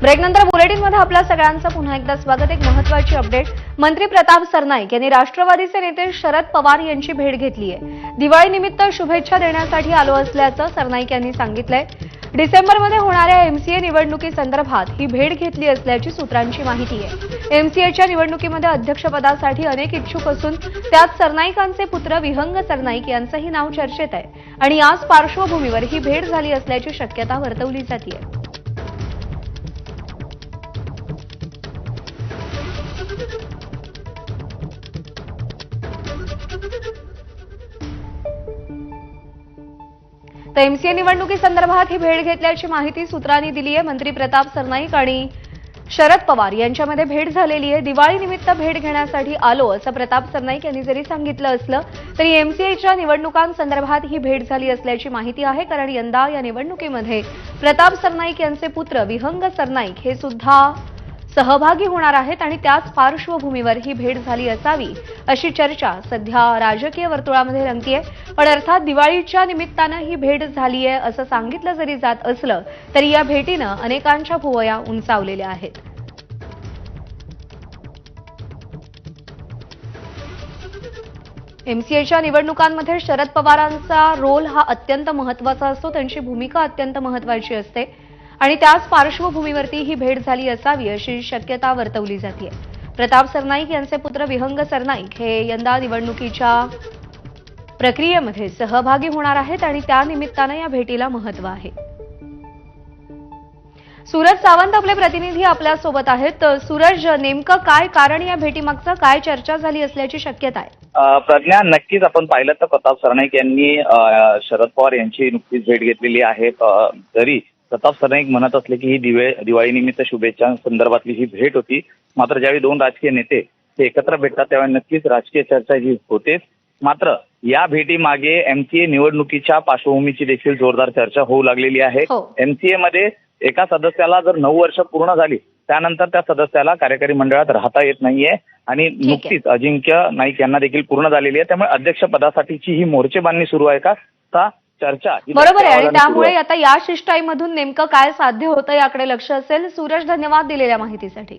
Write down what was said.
ब्रेकनंतर बुलेटिनमध्ये आपल्या सगळ्यांचं पुन्हा एकदा स्वागत। एक महत्त्वाची अपडेट। मंत्री प्रताप सरनाईक यांनी राष्ट्रवादीचे नेते शरद पवार यांची भेट घेतली आहे। दिवाळीनिमित्त शुभेच्छा देण्यासाठी आलो असल्याचं सरनाईक यांनी सांगितलंय। डिसेंबरमध्ये होणाऱ्या एमसीए निवडणुकीसंदर्भात ही भेट घेतली असल्याची सूत्रांची माहिती आहे। एमसीएच्या निवडणुकीमध्ये अध्यक्षपदासाठी अनेक इच्छुक असून त्यात सरनाईकांचे पुत्र विहंग सरनाईक यांचंही नाव चर्चेत आहे आणि याच पार्श्वभूमीवर ही भेट झाली असल्याची शक्यता वर्तवली जाते। तर एमसीए निवडणुकीसंदर्भात ही भेट घेतल्याची माहिती सूत्रांनी दिली आहे। मंत्री प्रताप सरनाईक आणि शरद पवार यांच्यामध्ये भेट झालेली आहे। दिवाळीनिमित्त भेट घेण्यासाठी आलो असं प्रताप सरनाईक यांनी जरी सांगितलं असलं तरी एमसीएच्या निवडणुकांसंदर्भात ही भेट झाली असल्याची माहिती आहे, कारण यंदा या निवडणुकीमध्ये प्रताप सरनाईक यांचे पुत्र विहंग सरनाईक हे सुद्धा सहभागी होणार आहेत आणि त्याच पार्श्वभूमीवर ही भेट झाली असावी अशी चर्चा सध्या राजकीय वर्तुळामध्ये रंगतीये। पण अर्थात दिवाळीच्या निमित्तानं ही भेट झाली आहे असं सांगितलं जरी जात असलं तरी या भेटीनं अनेकांच्या भुवया उंचावलेल्या आहेत। एमसीएच्या निवडणुकांमध्ये शरद पवारांचा रोल हा अत्यंत महत्त्वाचा असतो, त्यांची भूमिका अत्यंत महत्त्वाची असते आणि त्याच पार्श्वभूमीवरती ही भेट झाली असावी अशी शक्यता वर्तवली जाते। प्रताप सरनाईक यांचे पुत्र विहंग सरनाईक हे यंदा निवडणुकीच्या प्रक्रियेमध्ये सहभागी होणार आहेत आणि त्या निमित्तानं या भेटीला महत्त्व आहे। सूरज सावंत आपले प्रतिनिधी आपल्या सोबत आहेत। सूरज, नेमकं काय कारण या भेटीमागचं, काय चर्चा झाली असल्याची शक्यता आहे? प्रज्ञा, नक्कीच आपण पाहिलं तर प्रताप सरनाईक यांनी शरद पवार यांची नुकतीच भेट घेतलेली आहे। तरी प्रताप सरनाईक म्हणत असले की ही दिवाळीनिमित्त शुभेच्छा संदर्भातली ही भेट होती, मात्र ज्यावेळी दोन राजकीय नेते ते एकत्र भेटतात तेव्हा नक्कीच राजकीय चर्चा ही होतेच। मात्र या भेटीमागे एमसीए निवडणुकीच्या पार्श्वभूमीची देखील जोरदार चर्चा होऊ लागलेली आहे। एमसीए मध्ये एका सदस्याला जर 9 वर्ष पूर्ण झाली त्यानंतर त्या सदस्याला कार्यकारी मंडळात राहता येत नाहीये आणि नुकतीच अजिंक्य नाईक यांना देखील पूर्ण झालेली आहे। त्यामुळे अध्यक्षपदासाठीची ही मोर्चेबांधणी सुरू आहे का चर्चा बरोबर आहे आणि त्यामुळे आता या शिष्टाईमधून नेमकं काय साध्य होतं याकडे लक्ष असेल। सूरज, धन्यवाद दिलेल्या माहितीसाठी।